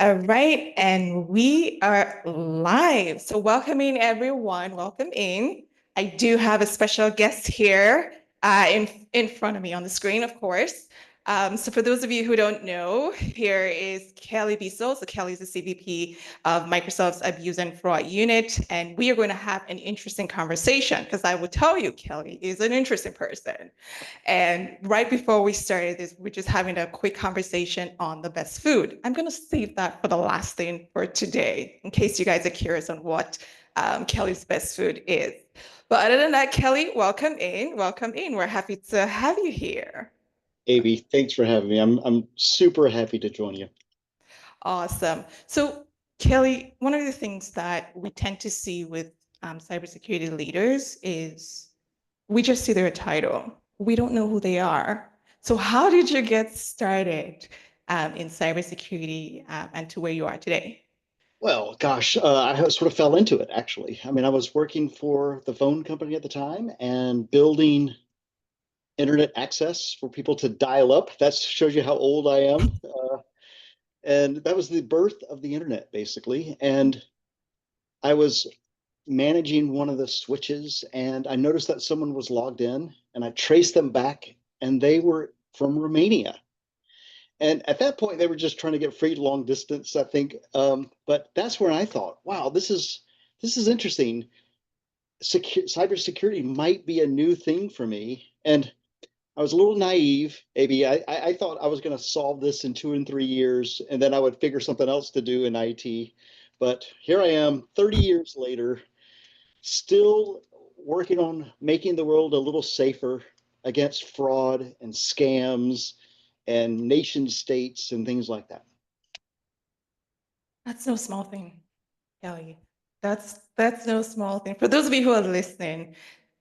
All right, and we are live. So, welcoming everyone, welcome in. I do have a special guest here in front of me on the screen, of course. So, for those of you who don't know, here is Kelly Bissell. So, Kelly is the CVP of Microsoft's Abuse and Fraud Unit, and we are going to have an interesting conversation because I will tell you, Kelly is an interesting person. And right before we started this, we're just having a quick conversation on the best food. I'm going to save that for the last thing for today, in case you guys are curious on what Kelly's best food is. But other than that, Kelly, welcome in. Welcome in. We're happy to have you here. Avi, thanks for having me. I'm super happy to join you. Awesome. So, Kelly, one of the things that we tend to see with cybersecurity leaders is we just see their title. We don't know who they are. So how did you get started in cybersecurity and to where you are today? Well, gosh, I sort of fell into it actually. I mean, I was working for the phone company at the time and building internet access for people to dial up. That shows you how old I am. And that was the birth of the internet, basically. And I was managing one of the switches and I noticed that someone was logged in and I traced them back and they were from Romania. And at that point, they were just trying to get free long distance, I think. But that's where I thought, wow, this is interesting. Cybersecurity might be a new thing for me. And I was a little naive, maybe. I thought I was going to solve this in 2 and 3 years, and then I would figure something else to do in IT. But here I am, 30 years later, still working on making the world a little safer against fraud and scams and nation states and things like that. That's no small thing, Kelly. That's no small thing. For those of you who are listening,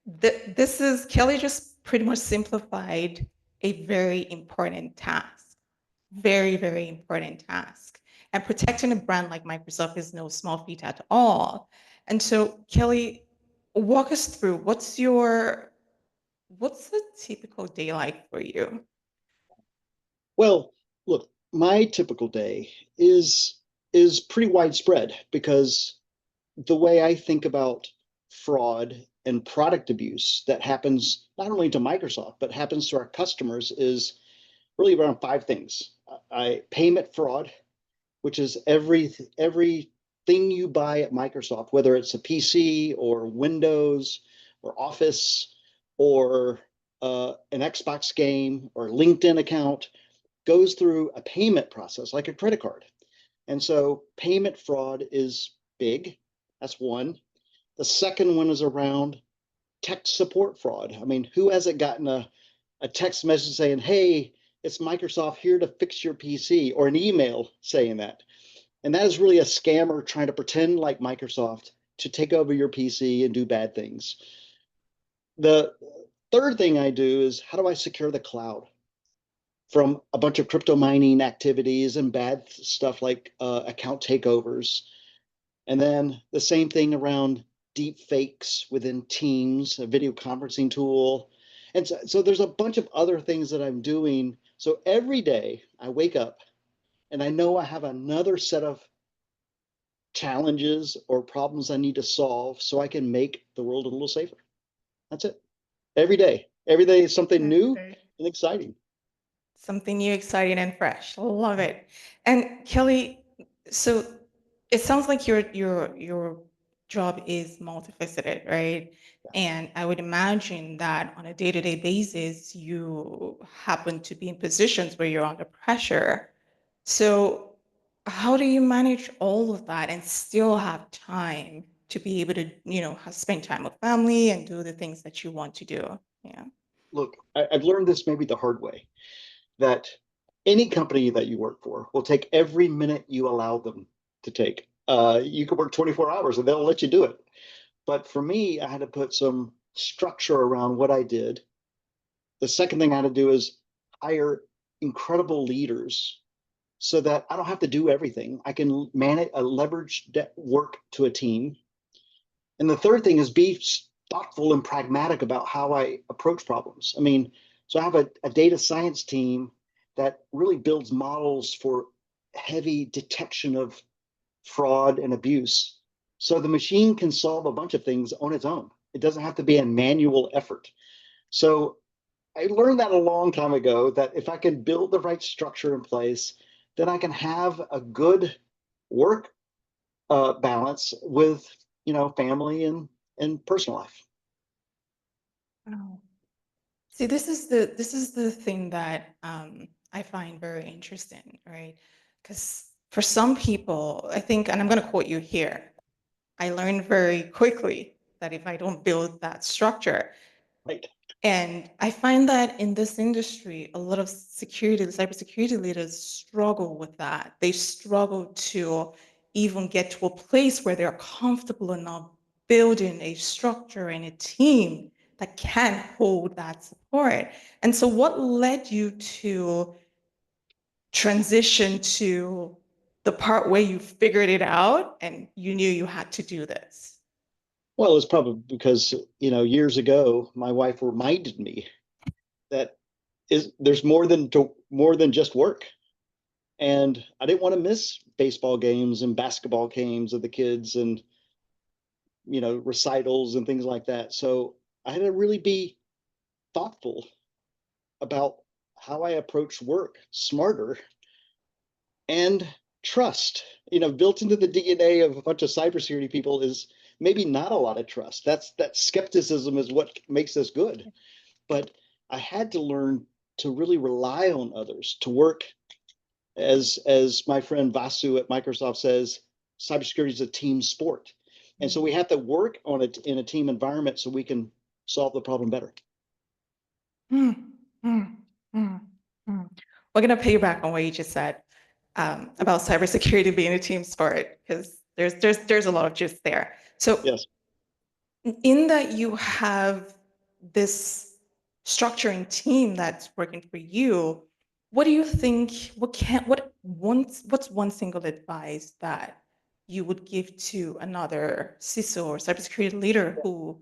this is Kelly just pretty much simplified a very important task. Very, very important task. And protecting a brand like Microsoft is no small feat at all. And so, Kelly, walk us through what's a typical day like for you? Well, look, my typical day is pretty widespread because the way I think about fraud and product abuse that happens not only to Microsoft but happens to our customers is really around five things. I payment fraud, which is everything you buy at Microsoft, whether it's a PC or Windows or Office or an Xbox game or LinkedIn account, goes through a payment process like a credit card. And so payment fraud is big. That's one. The second one is around tech support fraud. I mean, who hasn't gotten a text message saying, hey, it's Microsoft here to fix your PC, or an email saying that? And that is really a scammer trying to pretend like Microsoft to take over your PC and do bad things. The third thing I do is how do I secure the cloud from a bunch of crypto mining activities and bad stuff like account takeovers? And then the same thing around deep fakes within Teams, a video conferencing tool. And so there's a bunch of other things that I'm doing. So every day I wake up and I know I have another set of challenges or problems I need to solve so I can make the world a little safer. That's it. Every day. Every day is something Every new day. and exciting. Something new, exciting, and fresh. Love it. And Kelly, so it sounds like your job is multifaceted, right? And I would imagine that on a day-to-day basis, you happen to be in positions where you're under pressure. So how do you manage all of that and still have time to be able to, spend time with family and do the things that you want to do? Yeah. Look, I've learned this maybe the hard way that any company that you work for will take every minute you allow them to take. You could work 24 hours and they'll let you do it. But for me, I had to put some structure around what I did. The second thing I had to do is hire incredible leaders so that I don't have to do everything. I can manage, leverage that work to a team. And the third thing is be thoughtful and pragmatic about how I approach problems. I mean, so I have a data science team that really builds models for heavy detection of fraud and abuse. So the machine can solve a bunch of things on its own. It doesn't have to be a manual effort. So I learned that a long time ago, that if I can build the right structure in place, then I can have a good work balance with, family and personal life. Wow. See, this is the thing that I find very interesting, right? Because for some people, I think, and I'm going to quote you here, I learned very quickly that if I don't build that structure, Right. and I find that in this industry, a lot of cybersecurity leaders struggle with that. They struggle to even get to a place where they're comfortable enough building a structure and a team that can hold that support. And so, what led you to transition to the part where you figured it out and you knew you had to do this? Well, it's probably because, years ago, my wife reminded me that there's more than just work. And I didn't want to miss baseball games and basketball games of the kids and, recitals and things like that. So I had to really be thoughtful about how I approach work, smarter, and trust. Built into the DNA of a bunch of cybersecurity people is maybe not a lot of trust. That skepticism is what makes us good. But I had to learn to really rely on others to work, as my friend Vasu at Microsoft says, cybersecurity is a team sport. And so we have to work on it in a team environment so we can solve the problem better. Hmm, hmm, hmm, hmm. We're going to piggyback on what you just said about cybersecurity being a team sport, because there's a lot of gist there. So, Yes. in that you have this structuring team that's working for you, what do you think? What's one single advice that you would give to another CISO or cybersecurity leader who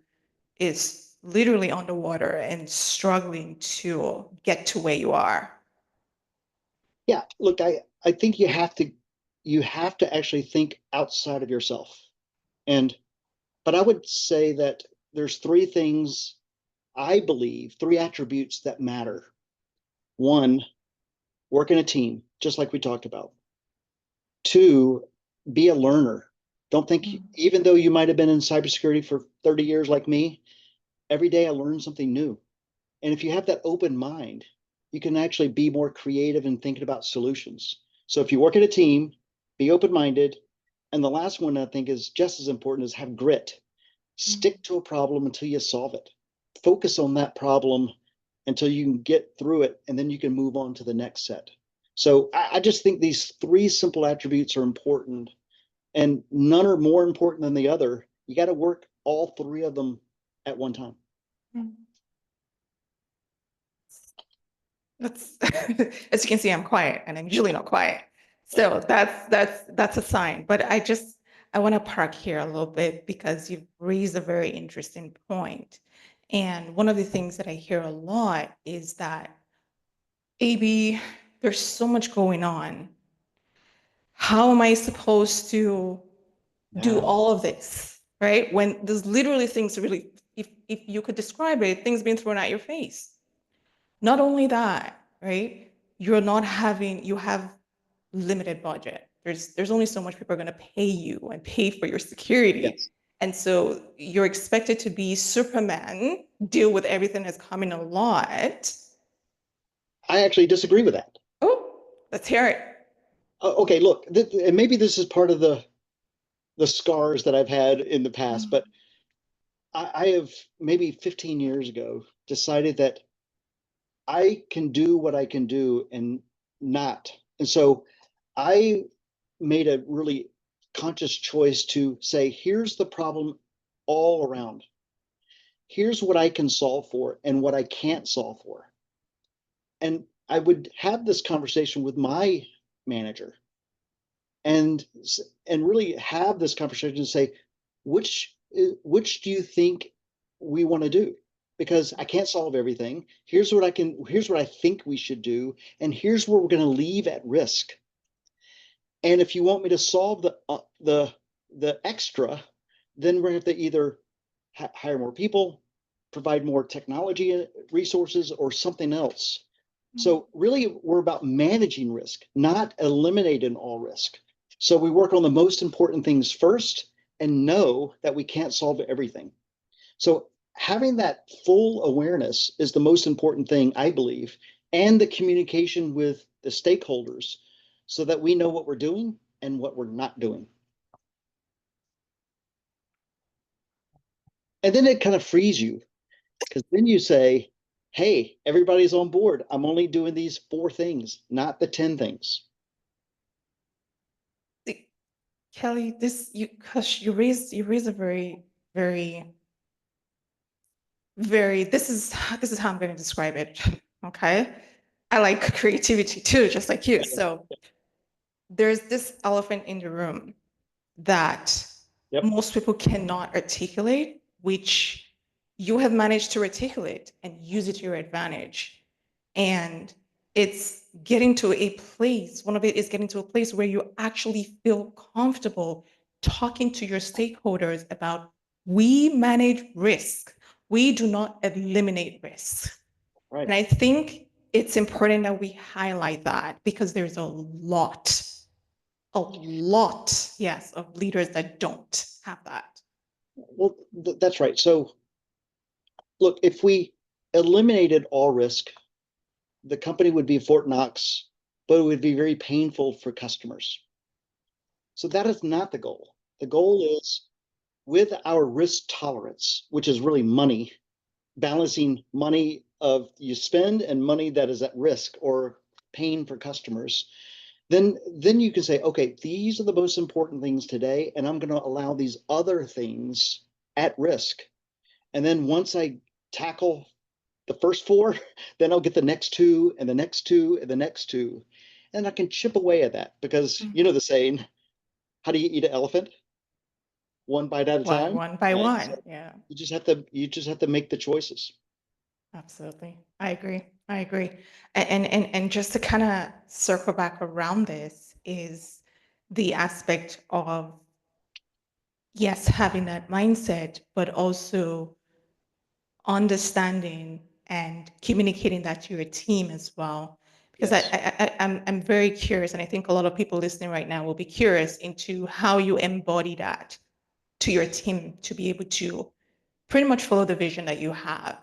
is literally underwater and struggling to get to where you are? Yeah. Look, I think you have to actually think outside of yourself. But I would say that there's three things, I believe, three attributes that matter. One, work in a team, just like we talked about. Two, be a learner. Don't think, Mm, even though you might have been in cybersecurity for 30 years like me, every day I learn something new. And if you have that open mind, you can actually be more creative in thinking about solutions. So if you work in a team, be open minded. And the last one I think is just as important, is have grit. mm, Stick to a problem until you solve it. Focus on that problem until you can get through it, and then you can move on to the next set. So I just think these three simple attributes are important, and none are more important than the other. You got to work all three of them at one time. mm. That's as you can see, I'm quiet, and I'm usually not quiet. So that's a sign. But I want to park here a little bit because you've raised a very interesting point. And one of the things that I hear a lot is that, AB, there's so much going on. How am I supposed to do Yeah. all of this, right? When there's literally things really, if you could describe it, things being thrown at your face. Not only that, right? You have limited budget. There's only so much people are going to pay you and pay for your security. Yes. And so you're expected to be Superman, deal with everything that's coming a lot. I actually disagree with that. Oh, let's hear it. Okay, look, and maybe this is part of the scars that I've had in the past, Mm, but I have, maybe 15 years ago, decided that I can do what I can do and not. And so I made a really conscious choice to say, here's the problem all around. Here's what I can solve for and what I can't solve for. And I would have this conversation with my manager, and really have this conversation and say, which do you think we want to do? Because I can't solve everything. Here's what I think we should do, and here's what we're going to leave at risk. And if you want me to solve the extra, then we're going to have to either hire more people, provide more technology resources, or something else. So really, we're about managing risk, not eliminating all risk. So we work on the most important things first and know that we can't solve everything. So having that full awareness is the most important thing, I believe, and the communication with the stakeholders so that we know what we're doing and what we're not doing. And then it kind of frees you because then you say, hey, everybody's on board. I'm only doing these 4 things, not the 10 things. Kelly, because you raise a very, this is how I'm going to describe it. Okay. I like creativity too, just like you. So there's this elephant in the room that Yep. most people cannot articulate, which you have managed to articulate and use it to your advantage. And it's getting to a place, one of it is getting to a place where you actually feel comfortable talking to your stakeholders about we manage risk. We do not eliminate risk. Right. And I think it's important that we highlight that because there's a lot, yes, of leaders that don't have that. Well, that's right. So look, if we eliminated all risk, the company would be Fort Knox, but it would be very painful for customers. So that is not the goal. The goal is with our risk tolerance, which is really money, balancing money of you spend and money that is at risk or pain for customers, then you can say, okay, these are the most important things today, and I'm going to allow these other things at risk. And then once I tackle the first 4, then I'll get the next 2 and the next 2 and the next 2. And I can chip away at that because you know the saying, how do you eat an elephant? One bite at a time. One by Right. one. So Yeah, you just have to make the choices. absolutely. I agree. I agree. And just to kind of circle back around this is the aspect of, yes, having that mindset, but also understanding and communicating that to your team as well. Because Yes. I'm very curious, and I think a lot of people listening right now will be curious into how you embody that to your team to be able to pretty much follow the vision that you have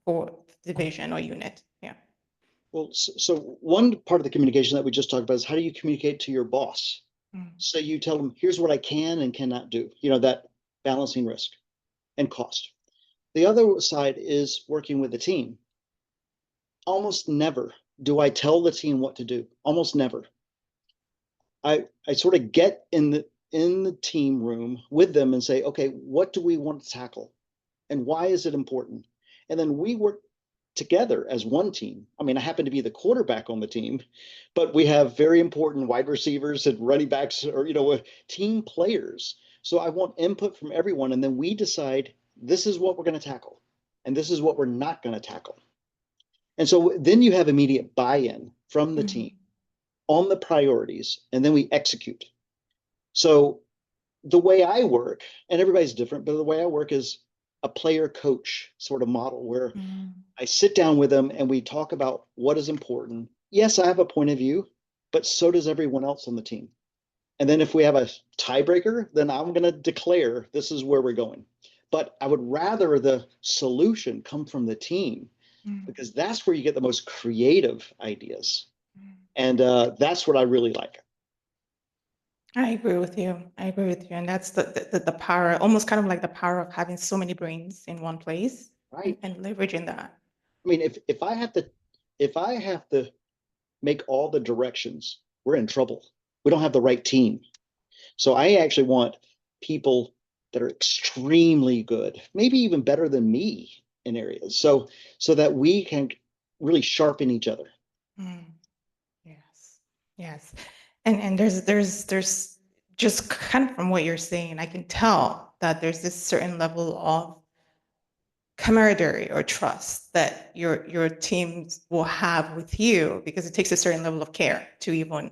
for the division or unit. Yeah. Well, so one part of the communication that we just talked about is how do you communicate to your boss? Mm, So you tell them, here's what I can and cannot do, that balancing risk and cost. The other side is working with the team. Almost never do I tell the team what to do. Almost never. I sort of get in the team room with them and say, okay, what do we want to tackle? And why is it important? And then we work together as one team. I mean, I happen to be the quarterback on the team, but we have very important wide receivers and running backs or, team players. So I want input from everyone. And then we decide this is what we're going to tackle and this is what we're not going to tackle. And so then you have immediate buy in from the mm, team on the priorities, and then we execute. So the way I work, and everybody's different, but the way I work is a player coach sort of model where mm, I sit down with them and we talk about what is important. Yes, I have a point of view, but so does everyone else on the team. And then if we have a tiebreaker, then I'm going to declare this is where we're going. But I would rather the solution come from the team mm, because that's where you get the most creative ideas. mm. And that's what I really like. I agree with you. I agree with you. And that's the power, almost kind of like the power of having so many brains in one place Right. and leveraging that. I mean, if I have to make all the directions, we're in trouble. We don't have the right team. So I actually want people that are extremely good, maybe even better than me in areas. So that we can really sharpen each other. Mm, yes. Yes. And there's just kind of from what you're saying, I can tell that there's this certain level of camaraderie or trust that your teams will have with you because it takes a certain level of care to even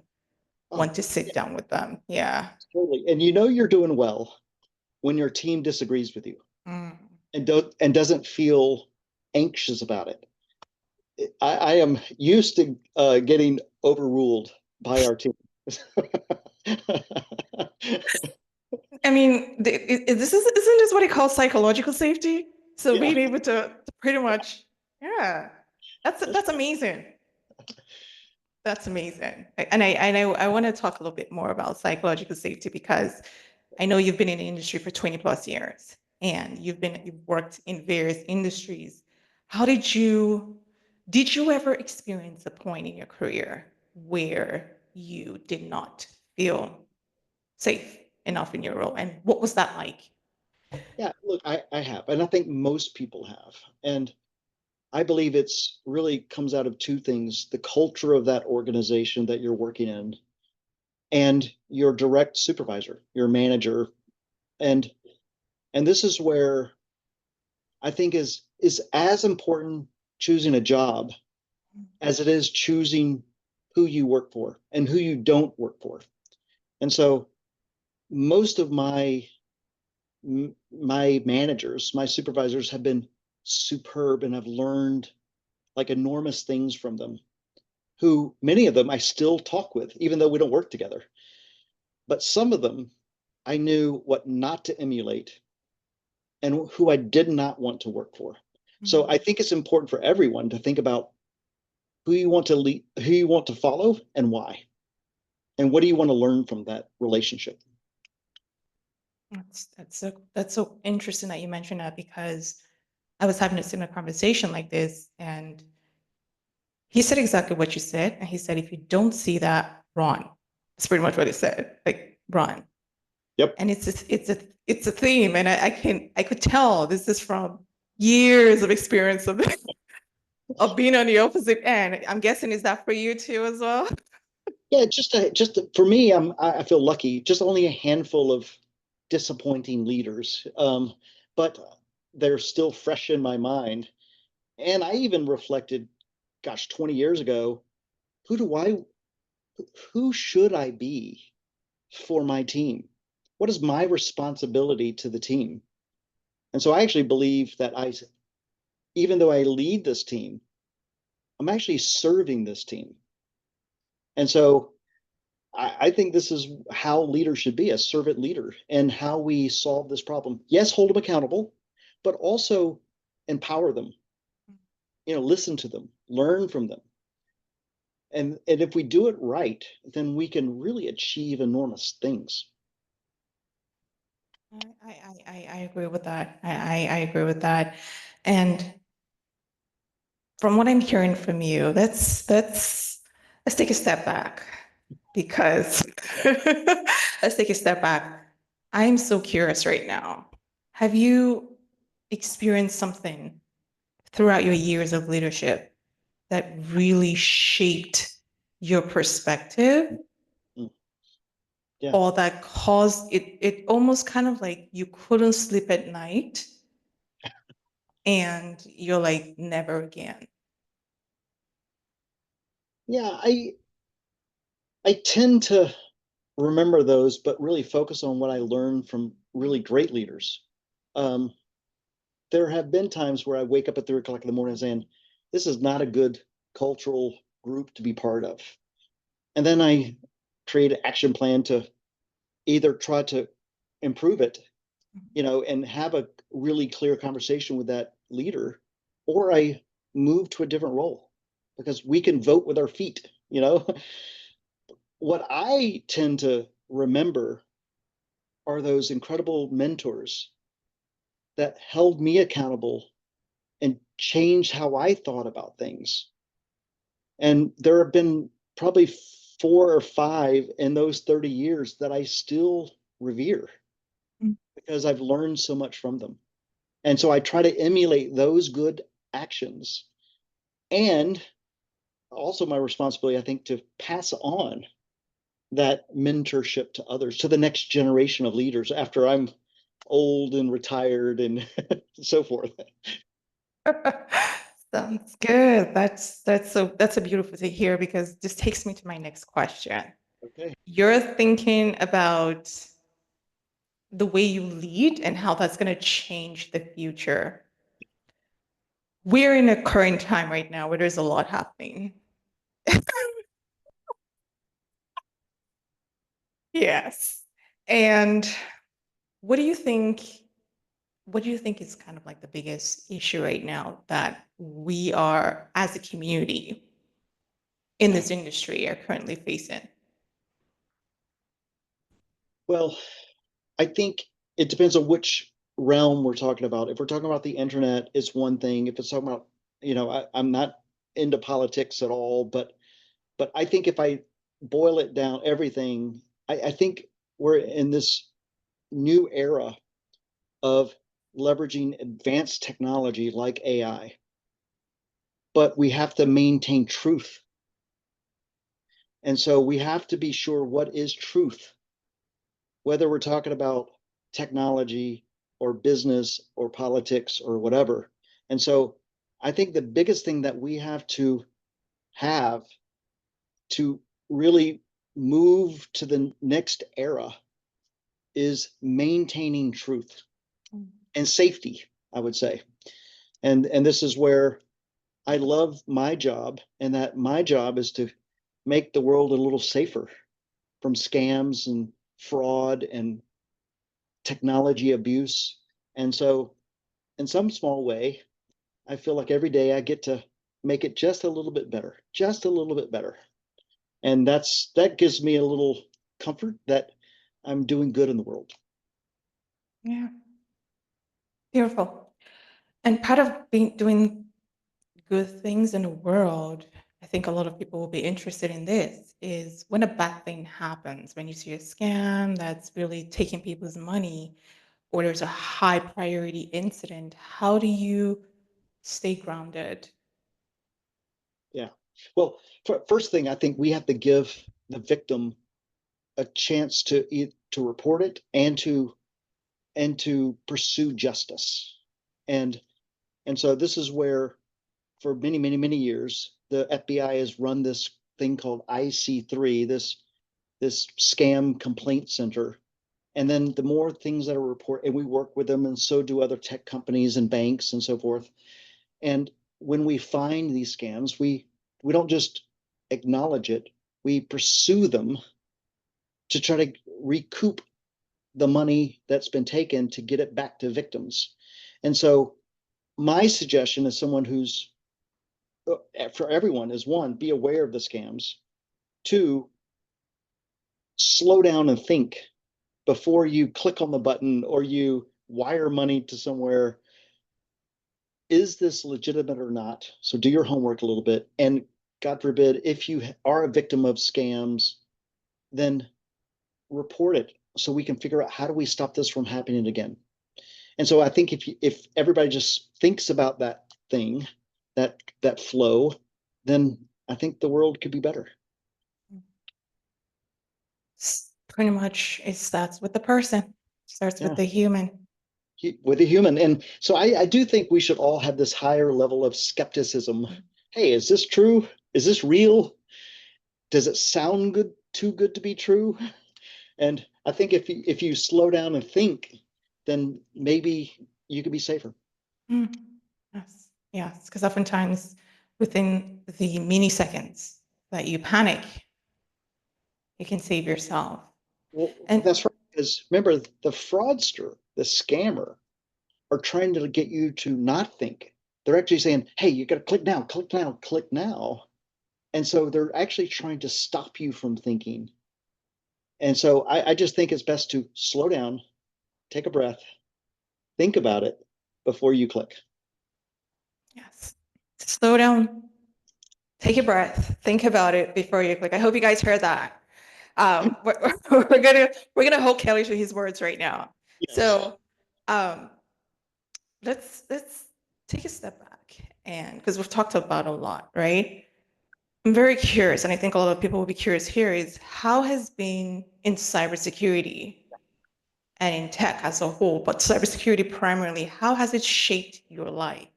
Oh, want to sit down with them. Yeah. totally. And you know you're doing well when your team disagrees with you Mm. and doesn't feel anxious about it. I am used to getting overruled by our team. I mean, isn't this what he calls psychological safety? So Yeah, being able to pretty much, yeah, that's amazing. That's amazing. And I want to talk a little bit more about psychological safety because I know you've been in the industry for 20 plus years and you've worked in various industries. How did you ever experience a point in your career where you did not feel safe enough in your role? And what was that like? yeah. Look, I have, and I think most people have, and I believe it's really comes out of two things: the culture of that organization that you're working in, and your direct supervisor, your manager, and this is where I think is as important choosing a job as it is choosing who you work for and who you don't work for. And so most of my managers, my supervisors have been superb, and I've learned like enormous things from them. Who many of them I still talk with, even though we don't work together. But some of them I knew what not to emulate and who I did not want to work for. So I think it's important for everyone to think about who you want to lead, who you want to follow, and why. And what do you want to learn from that relationship? That's so interesting that you mentioned that because I was having a similar conversation like this, and he said exactly what you said. And he said, if you don't see that, run. That's pretty much what he said. Like run. Yep. And it's a theme. And I could tell this is from years of experience of being on the opposite end. I'm guessing is that for you too as well? Yeah, for me, I feel lucky. Just only a handful of disappointing leaders, but they're still fresh in my mind. And I even reflected, gosh, 20 years ago, who do I, who should I be for my team? What is my responsibility to the team? And so I actually believe that even though I lead this team, I'm actually serving this team. And so I think this is how leaders should be, a servant leader, and how we solve this problem. Yes, hold them accountable, but also empower them, listen to them, learn from them. And if we do it right, then we can really achieve enormous things. I agree with that. I agree with that. And from what I'm hearing from you, let's take a step back because let's take a step back. I'm so curious right now. Have you experienced something throughout your years of leadership that really shaped your perspective Mm, yeah. or that caused it almost kind of like you couldn't sleep at night and you're like, never again? Yeah, I tend to remember those, but really focus on what I learned from really great leaders. Um, there have been times where I wake up at 3 o'clock in the morning saying, this is not a good cultural group to be part of. And then I create an action plan to either try to improve it, and have a really clear conversation with that leader, or I move to a different role because we can vote with our feet. What I tend to remember are those incredible mentors that held me accountable and changed how I thought about things. And there have been probably four or five in those 30 years that I still revere because I've learned so much from them. And so I try to emulate those good actions. And also my responsibility, I think, to pass on that mentorship to others, to the next generation of leaders after I'm old and retired and so forth. Sounds good. That's a beautiful to hear because this takes me to my next question. Okay. You're thinking about the way you lead and how that's going to change the future. We're in a current time right now where there's a lot happening. Yes. And what do you think? What do you think is kind of like the biggest issue right now that we are, as a community in this industry, are currently facing? Well, I think it depends on which realm we're talking about. If we're talking about the internet, it's one thing. If it's talking about, I'm not into politics at all, but I think if I boil it down, everything, I think we're in this new era of leveraging advanced technology like AI, but we have to maintain truth. And so we have to be sure what is truth, whether we're talking about technology or business or politics or whatever. And so I think the biggest thing that we have to really move to the next era is maintaining truth and safety, I would say. And this is where I love my job, and that my job is to make the world a little safer from scams and fraud and technology abuse. And so, in some small way, I feel like every day I get to make it just a little bit better, just a little bit better. And that gives me a little comfort that I'm doing good in the world. Yeah, beautiful. And part of doing good things in the world, I think a lot of people will be interested in this, is when a bad thing happens, when you see a scam that's really taking people's money, or there's a high priority incident, how do you stay grounded? Yeah. Well, first thing, I think we have to give the victim a chance to report it and to pursue justice. And and so this is where, for many, many, many years, the FBI has run this thing called IC3, this scam complaint center. And then the more things that are reported, and we work with them, and so do other tech companies and banks and so forth. And when we find these scams, we don't just acknowledge it, we pursue them to try to recoup the money that's been taken to get it back to victims. And so my suggestion as someone who's for everyone is, one, be aware of the scams. Two, slow down and think before you click on the button or you wire money to somewhere. Is this legitimate or not? So do your homework a little bit. And God forbid, if you are a victim of scams, then report it so we can figure out, how do we stop this from happening again? And so I think if everybody just thinks about that thing, that flow, then I think the world could be better. Pretty much it starts with the person, starts with Yeah, the human. with a human. And so I do think we should all have this higher level of skepticism. Hey, is this true? Is this real? Does it sound good, too good to be true? And I think if you slow down and think, then maybe you could be safer. Mm. Yes, yes, because oftentimes within the milliseconds that you panic, you can save yourself. Well, And that's right. Because remember, the fraudster, the scammer, are trying to get you to not think. They're actually saying, hey, you got to click now, click now, click now. And so they're actually trying to stop you from thinking. And so I just think it's best to slow down, take a breath, think about it before you click. yes, slow down, take a breath, think about it before you click. I hope you guys heard that. We're, we're gonna hold Kelly to his words right now. Yes. So um, let's take a step back, and because we've talked about a lot, right? I'm very curious, and I think a lot of people will be curious here, is how has been in cybersecurity and in tech as a whole, but cybersecurity primarily, how has it shaped your life?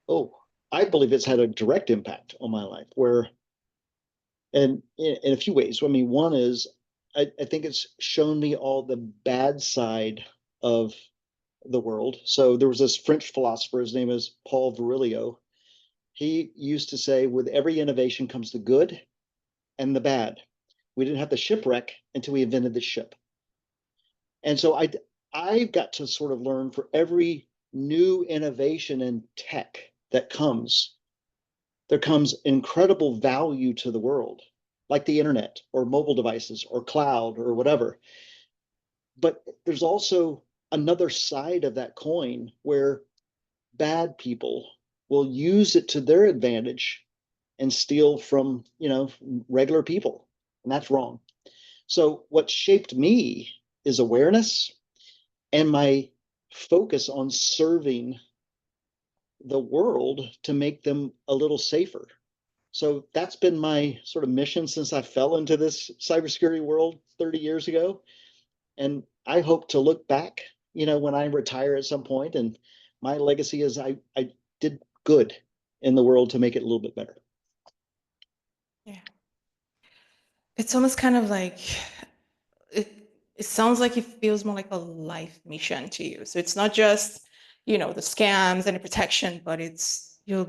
Oh, I believe it's had a direct impact on my life, where And in a few ways. I mean, one is I think it's shown me all the bad side of the world. So there was this French philosopher, his name is Paul Virilio. He used to say, with every innovation comes the good and the bad. We didn't have the shipwreck until we invented the ship. And so I got to sort of learn for every new innovation in tech that comes, there comes incredible value to the world, like the internet or mobile devices or cloud or whatever. But there's also another side of that coin where bad people will use it to their advantage and steal from, regular people. And that's wrong. So what shaped me is awareness and my focus on serving the world to make them a little safer. So that's been my sort of mission since I fell into this cybersecurity world 30 years ago. And I hope to look back, when I retire at some point, and my legacy is I did good in the world to make it a little bit better. Yeah. It's almost kind of like it, it sounds like it feels more like a life mission to you. So it's not just, the scams and the protection, but it's you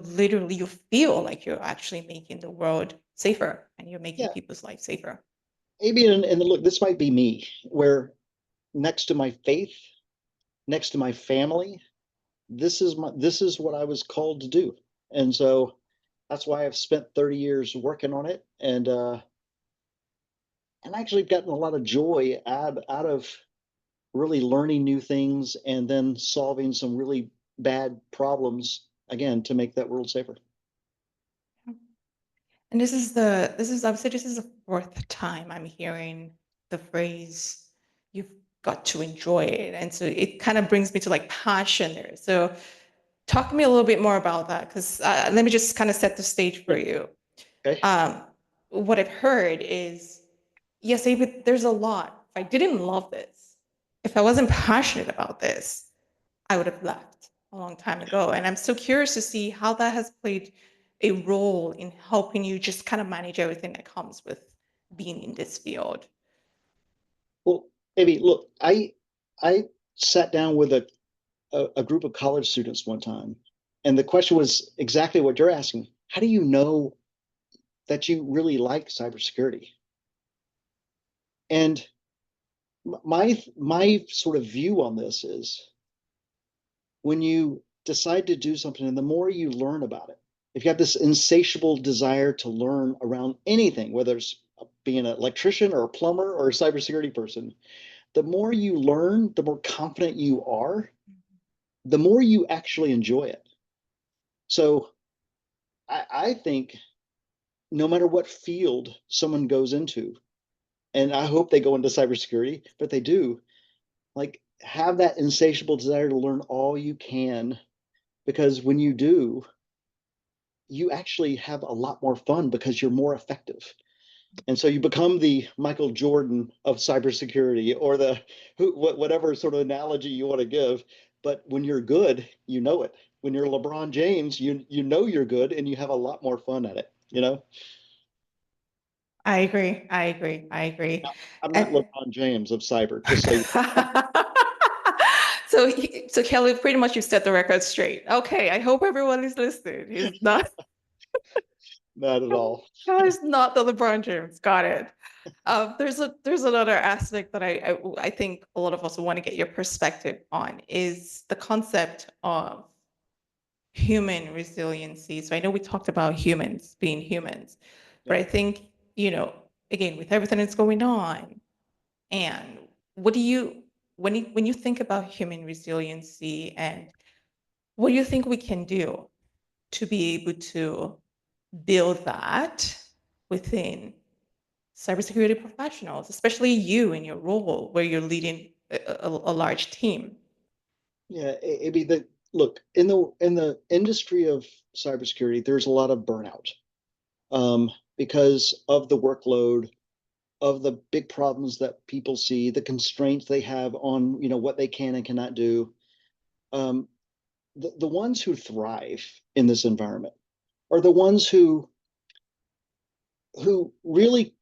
feel like you're actually making the world safer and you're making Yeah, people's life safer. maybe, and look, this might be me, where next to my faith, next to my family, this is what I was called to do. And so that's why I've spent 30 years working on it, and actually gotten a lot of joy out of really learning new things and then solving some really bad problems again to make that world safer. And I would say this is the fourth time I'm hearing the phrase, you've got to enjoy it. And so it kind of brings me to like passion there. So talk to me a little bit more about that, because let me just kind of set the stage for Yeah. you. Okay. Um, what I've heard is, yes, but there's a lot. If I didn't love this, if I wasn't passionate about this, I would have left a long time ago. And I'm so curious to see how that has played a role in helping you just kind of manage everything that comes with being in this field. Well, maybe look, I sat down with a group of college students one time, and the question was exactly what you're asking. How do you know that you really like cybersecurity? And my sort of view on this is when you decide to do something and the more you learn about it, if you have this insatiable desire to learn around anything, whether it's being an electrician or a plumber or a cybersecurity person, the more you learn, the more confident you are, the more you actually enjoy it. So I think no matter what field someone goes into, and I hope they go into cybersecurity, but they do, like have that insatiable desire to learn all you can, because when you do, you actually have a lot more fun because you're more effective. And so you become the Michael Jordan of cybersecurity, or the whatever sort of analogy you want to give. But when you're good, you know it. When you're LeBron James, you know you're good and you have a lot more fun at it, you know? I agree. I agree. I agree. I'm not And LeBron James of cyber, just so you so Kelly, pretty much you set the record straight. Okay, I hope everyone is listening. He's not not at all. Kelly's not the LeBron James. Got it. There's another aspect that I think a lot of us want to get your perspective on is the concept of human resiliency. So I know we talked about humans being humans, but Yeah. I think, again, with everything that's going on, and what do you when you think about human resiliency, and what do you think we can do to be able to build that within cybersecurity professionals, especially you in your role where you're leading a large team? Yeah, it'd be the look in the industry of cybersecurity, there's a lot of burnout because of the workload, of the big problems that people see, the constraints they have on what they can and cannot do. Um, the ones who thrive in this environment are the ones who who really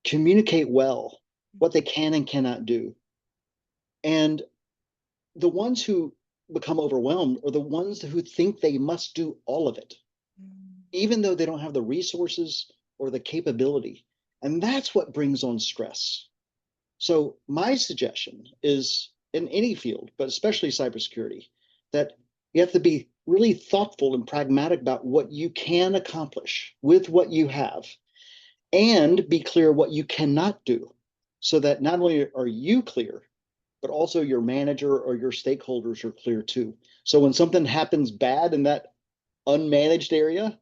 communicate well what they can and cannot do. And the ones who become overwhelmed are the ones who think they must do all of it, even though they don't have the resources or the capability. And that's what brings on stress. So, my suggestion is in any field, but especially cybersecurity, that you have to be really thoughtful and pragmatic about what you can accomplish with what you have and be clear what you cannot do so that not only are you clear, but also your manager or your stakeholders are clear too. So when something happens bad in that unmanaged area,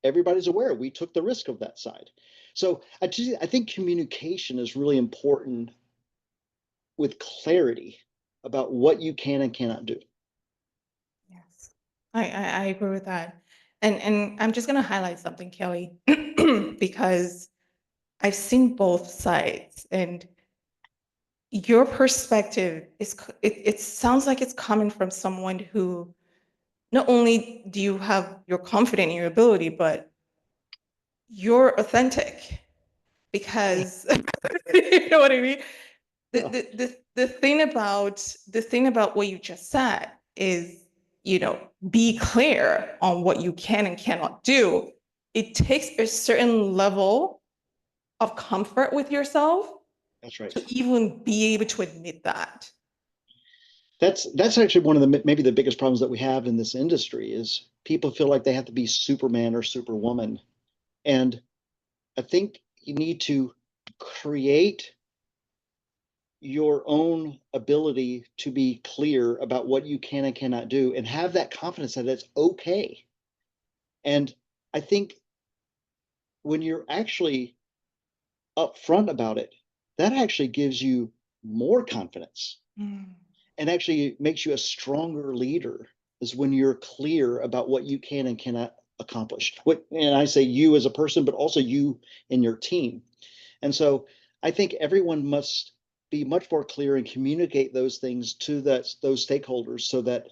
everybody's aware we took the risk of that side. So I think communication is really important with clarity about what you can and cannot do. Yes, I agree with that. And I'm just gonna highlight something, Kelly, because I've seen both sides, and your perspective it sounds like it's coming from someone who not only do you have you're confident in your ability, but you're authentic because you know what I mean? Yeah, The thing about what you just said is, be clear on what you can and cannot do. It takes a certain level of comfort with yourself that's right. to even be able to admit that. That's actually one of the maybe the biggest problems that we have in this industry is people feel like they have to be Superman or Superwoman. And I think you need to create your own ability to be clear about what you can and cannot do and have that confidence that it's okay. And I think when you're actually upfront about it, that actually gives you more confidence Mm. and actually makes you a stronger leader is when you're clear about what you can and cannot accomplish. What, and I say you as a person, but also you and your team. And so I think everyone must be much more clear and communicate those things to those stakeholders so that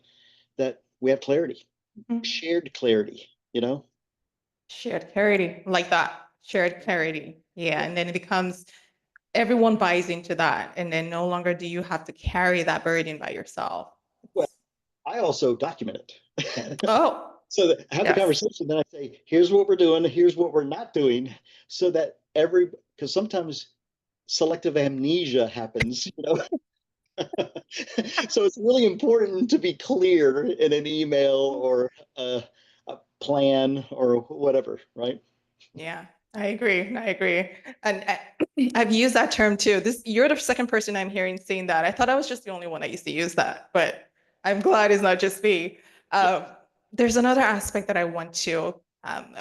we have clarity, Mhm. shared clarity, you know? Shared clarity, like that. Shared clarity. Yeah. Yeah. And then it becomes everyone buys into that. And then no longer do you have to carry that burden by yourself. Well, I also document it. Oh, So that I have the yes. conversation, then I say, here's what we're doing, here's what we're not doing, so that because sometimes selective amnesia happens, you know. So it's really important to be clear in an email or a plan or whatever, right? Yeah, I agree. I agree. And I've used that term too. You're the second person I'm hearing saying that. I thought I was just the only one that used to use that, but I'm glad it's not just me. Yeah. Um, there's another aspect that I want to learn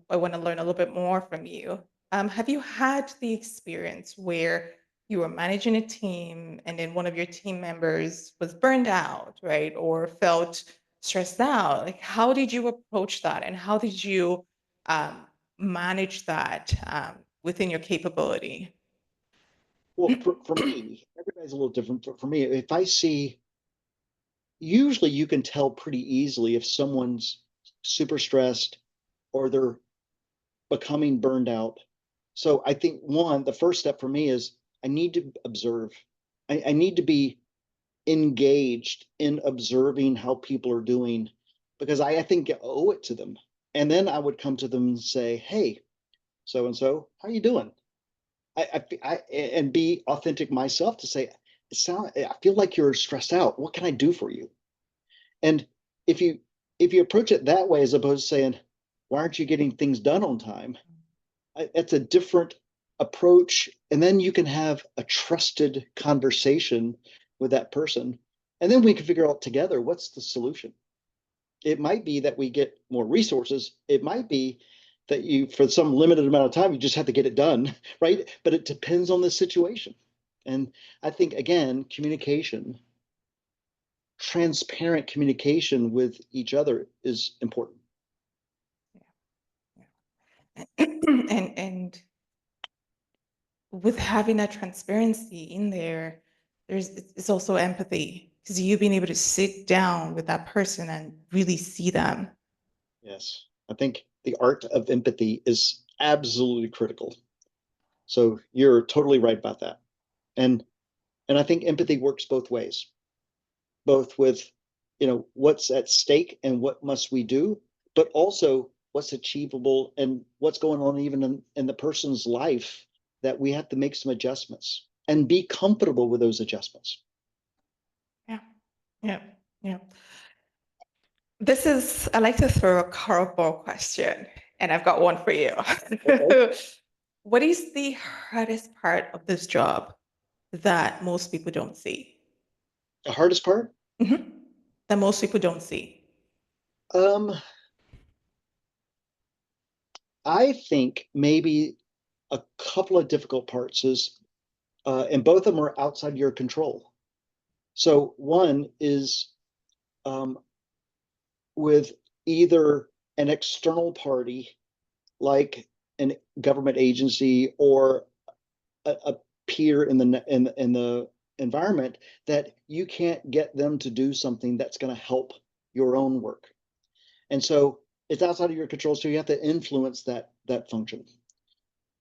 a little bit more from you. Have you had the experience where you were managing a team and then one of your team members was burned out, right? Or felt stressed out? Like, how did you approach that? And how did you um, manage that within your capability? Well, for me, everybody's a little different. For me, if I see, usually you can tell pretty easily if someone's super stressed or they're becoming burned out. So I think the first step for me is I need to observe. I need to be engaged in observing how people are doing because I think I owe it to them. And then I would come to them and say, "Hey, so and so, how you doing?" And be authentic myself to say, I feel like you're stressed out. What can I do for you?" And if you if you approach it that way, as opposed to saying, "Why aren't you getting things done on time?" It's a different approach. And then you can have a trusted conversation with that person. And then we can figure out together what's the solution. It might be that we get more resources. It might be that you, for some limited amount of time, you just have to get it done, right? But it depends on the situation. And I think, again, transparent communication with each other is important. Yeah. And with having that transparency in there, it's also empathy because you've been able to sit down with that person and really see them. Yes. I think the art of empathy is absolutely critical. So you're totally right about that. And I think empathy works both ways, both with, what's at stake and what must we do, but also what's achievable and what's going on even in the person's life, that we have to make some adjustments and be comfortable with those adjustments. Yeah, yeah, yeah. I like to throw a curveball question, and I've got one for you. Okay. What is the hardest part of this job that most people don't see? The hardest part? Mhm. That most people don't see. Um, I think maybe a couple of difficult parts is, and both of them are outside your control. So one is, um, with either an external party like a government agency or a peer in the environment, that you can't get them to do something that's going to help your own work. And so it's outside of your control. So you have to influence that function.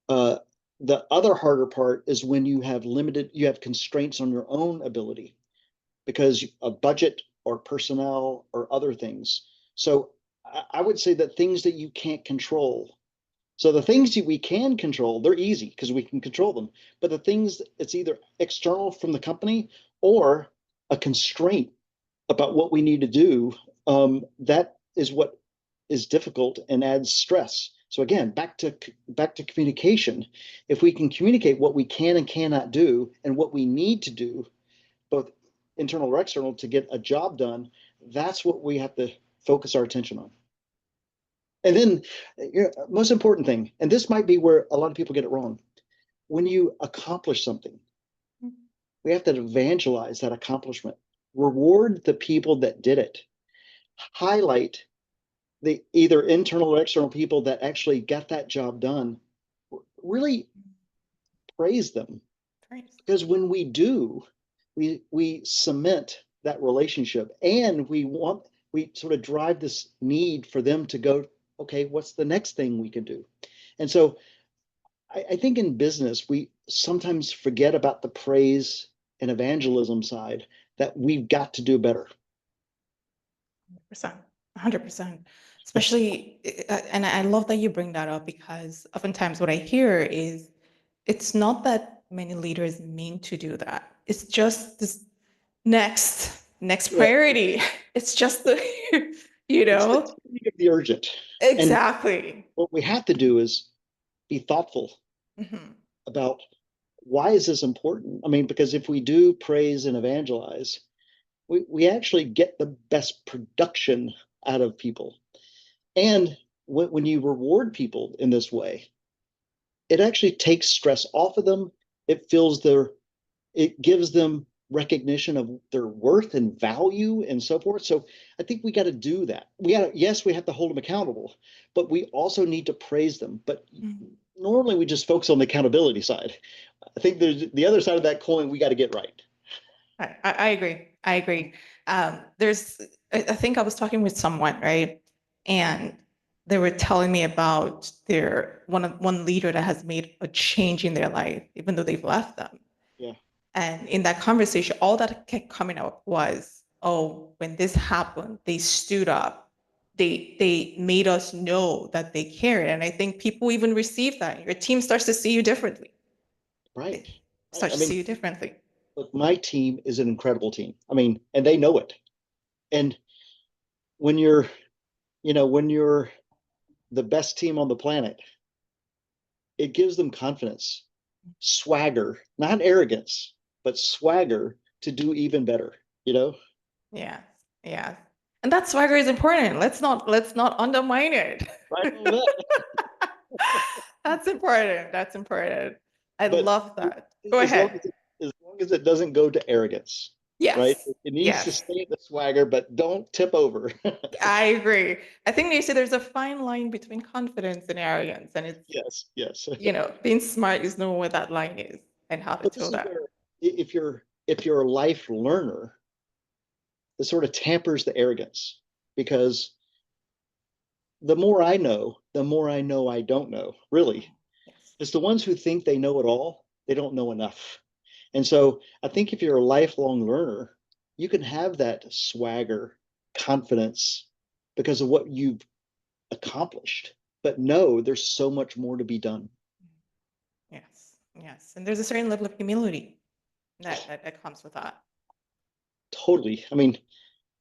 Uh, the other harder part is when you have constraints on your own ability because of budget or personnel or other things. So I would say that things that you can't control. So the things that we can control, they're easy because we can control them. But the things, it's either external from the company or a constraint about what we need to do. That is what is difficult and adds stress. So again, back to communication. If we can communicate what we can and cannot do and what we need to do, both internal or external, to get a job done, that's what we have to focus our attention on. And then, most important thing, and this might be where a lot of people get it wrong, when you accomplish something, we have to evangelize that accomplishment, reward the people that did it, highlight the either internal or external people that actually got that job done, really praise them. Right. Because when we do, we cement that relationship, and we sort of drive this need for them to go, okay, what's the next thing we can do? And so I think in business, we sometimes forget about the praise and evangelism side, that we've got to do better. 100%. 100%. Especially, and I love that you bring that up because oftentimes what I hear is it's not that many leaders mean to do that. It's just this next Yeah, priority. It's just the, you it's the know, timing of the urgent. And exactly. what we have to do is be thoughtful Mhm. about why is this important? I mean, because if we do praise and evangelize, we actually get the best production out of people. And when you reward people in this way, it actually takes stress off of them. It fills it gives them recognition of their worth and value and so forth. So I think we got to do that. Yes, we have to hold them accountable, but we also need to praise them. But Mm. normally we just focus on the accountability side. I think there's the other side of that coin we got to get right. I agree. I agree. There's, I think I was talking with someone, right? And they were telling me about one leader that has made a change in their life, even though they've left them. Yeah, And in that conversation, all that kept coming up was, oh, when this happened, they stood up. They made us know that they cared. And I think people even receive that. Your team starts to see you differently. right. It Right. starts I to see mean, you differently. look, my team is an incredible team. I mean, and they know it. And when you're the best team on the planet, it gives them confidence, swagger, not arrogance, but swagger to do even better, you know? Yeah, yeah. And that swagger is important. Let's not undermine it. Right on that. That's important. That's important. I But love that. Go as long ahead. as it doesn't go to arrogance, right? Yes. It needs to Yes. stay at the swagger, but don't tip over. I agree. I think they say there's a fine line between confidence and arrogance, and it's, Yes, yes. being smart is knowing where that line is and how to But this tell is that. where, if you're a life learner, it sort of tampers the arrogance, because the more I know, the more I know I don't know, really. Yes. It's the ones who think they know it all, they don't know enough. And so I think if you're a lifelong learner, you can have that swagger, confidence because of what you've accomplished. But no, there's so much more to be done. Yes. Yes. And there's a certain level of humility that comes with that. Totally. I mean,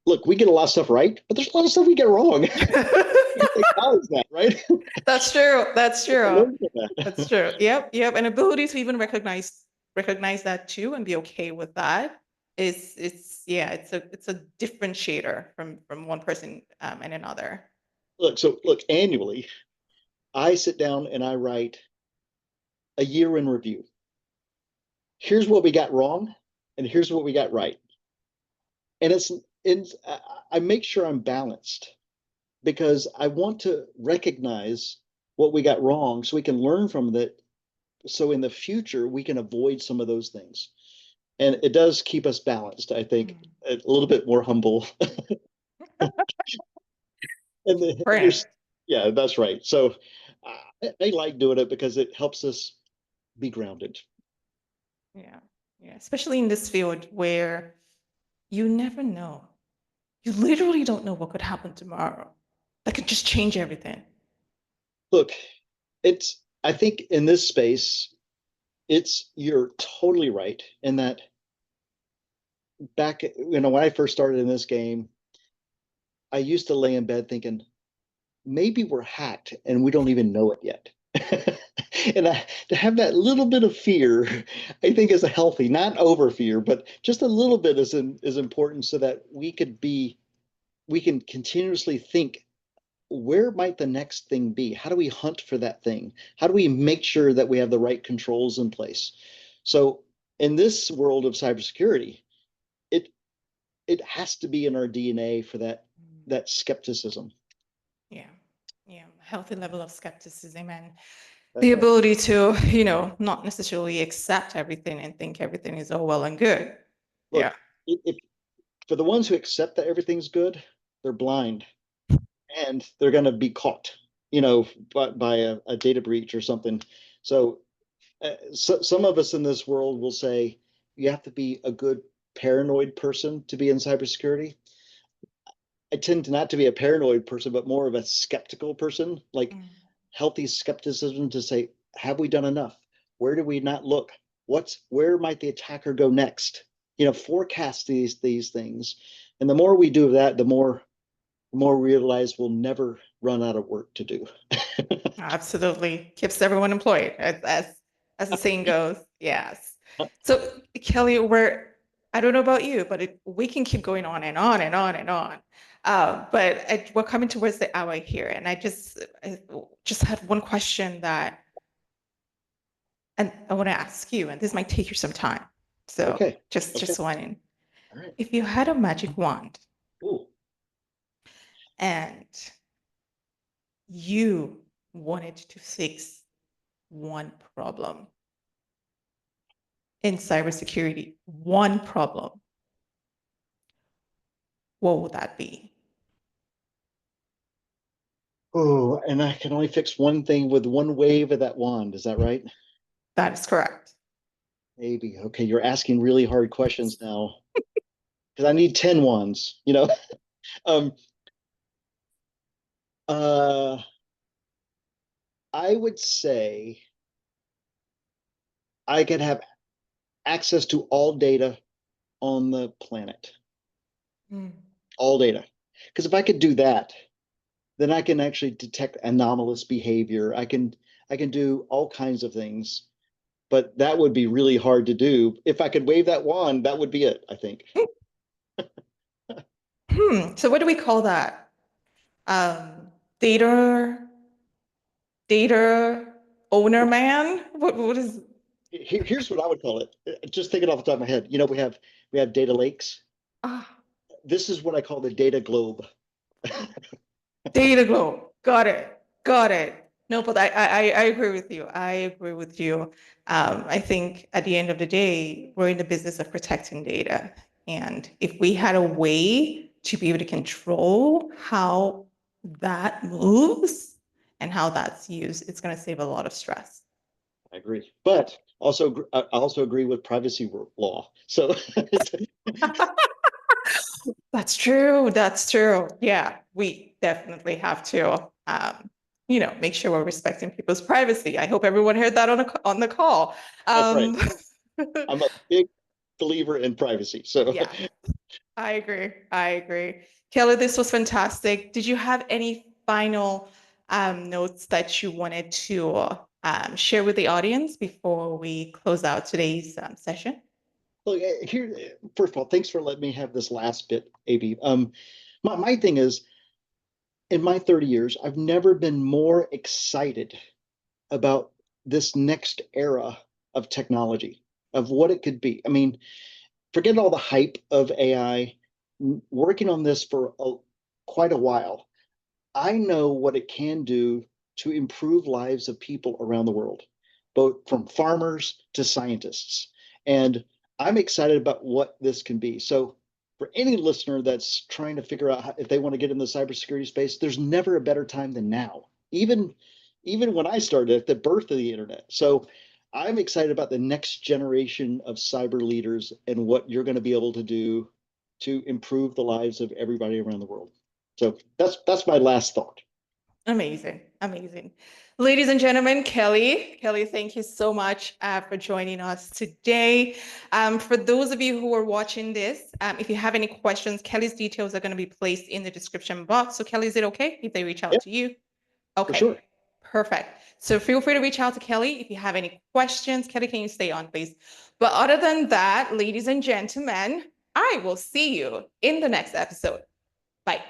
look, we get a lot of stuff right, but there's a lot of stuff we get wrong. Acknowledge that, right? That's true. That's true. Learn from that. That's true. Yep. Yep. And ability to even recognize that too and be okay with that is yeah, it's a differentiator from one person and another. Look, annually, I sit down and I write a year in review. Here's what we got wrong, and here's what we got right. And I make sure I'm balanced because I want to recognize what we got wrong so we can learn from it. So in the future, we can avoid some of those things. And it does keep us balanced, I think, a little bit more humble. And Right. there's, yeah, that's right. So I like doing it because it helps us be grounded. Yeah. Yeah. Especially in this field where you never know. You literally don't know what could happen tomorrow. That could just change everything. Look, I think in this space, you're totally right in that back, when I first started in this game, I used to lay in bed thinking, maybe we're hacked and we don't even know it yet. And to have that little bit of fear, I think is a healthy, not over fear, but just a little bit is important so that we can continuously think, where might the next thing be? How do we hunt for that thing? How do we make sure that we have the right controls in place? So in this world of cybersecurity, it it has to be in our DNA for that skepticism. Yeah. Yeah. Healthy level of skepticism and the That's right. ability to, not necessarily accept everything and think everything is all well and good. Yeah. Look, if for the ones who accept that everything's good, they're blind and they're going to be caught, by a data breach or something. So some of us in this world will say you have to be a good paranoid person to be in cybersecurity. I tend to not to be a paranoid person, but more of a skeptical person, like Mm. healthy skepticism to say, have we done enough? Where do we not look? Where might the attacker go next? Forecast these things. And the more we do that, the more we realize we'll never run out of work to do. Absolutely. Keeps everyone employed, as the saying goes. Yes. So Kelly, I don't know about you, but we can keep going on and on and on and on. But we're coming towards the hour here, and I just had one question and I want to ask you, and this might take you some time. So Okay. just Okay. just one. All right. If you had a magic wand Ooh. and you wanted to fix one problem in cybersecurity, one problem, what would that be? Oh, and I can only fix one thing with one wave of that wand. Is that right? That is correct. Maybe. Okay, you're asking really hard questions now because I need 10 wands, you know? Um, uh, I would say I could have access to all data on the planet, Mm. all data. Because if I could do that, then I can actually detect anomalous behavior. I can do all kinds of things, but that would be really hard to do. If I could wave that wand, that would be it, I think. So what do we call that? Um, data, data owner man? What is? Here's what I would call it. Just thinking off the top of my head, we have data lakes. Ah, This is what I call the data globe. data globe. Got it. Got it. No, but I agree with you. I agree with you. I think at the end of the day, we're in the business of protecting data. And if we had a way to be able to control how that moves and how that's used, it's going to save a lot of stress. I agree. But I also agree with privacy law. So That's true. That's true. Yeah, we definitely have to, make sure we're respecting people's privacy. I hope everyone heard that on the call. that's right. Um, I'm a big believer in privacy. So yeah, I agree. I agree. Kelly, this was fantastic. Did you have any final notes that you wanted to share with the audience before we close out today's session? look, here, first of all, thanks for letting me have this last bit, AB. My thing is, in my 30 years, I've never been more excited about this next era of technology, of what it could be. I mean, forget all the hype of AI, working on this for quite a while. I know what it can do to improve lives of people around the world, both from farmers to scientists. And I'm excited about what this can be. So, for any listener that's trying to figure out if they want to get in the cybersecurity space, there's never a better time than now. Even when I started at the birth of the internet. So, I'm excited about the next generation of cyber leaders and what you're going to be able to do to improve the lives of everybody around the world. So that's my last thought. Amazing, amazing. Ladies and gentlemen, Kelly. Kelly, thank you so much for joining us today. For those of you who are watching this, if you have any questions, Kelly's details are going to be placed in the description box. So Kelly, is it okay if they reach out Yeah, to you? for Okay, sure. perfect. So feel free to reach out to Kelly if you have any questions. Kelly, can you stay on, please? But other than that, ladies and gentlemen, I will see you in the next episode. Bye.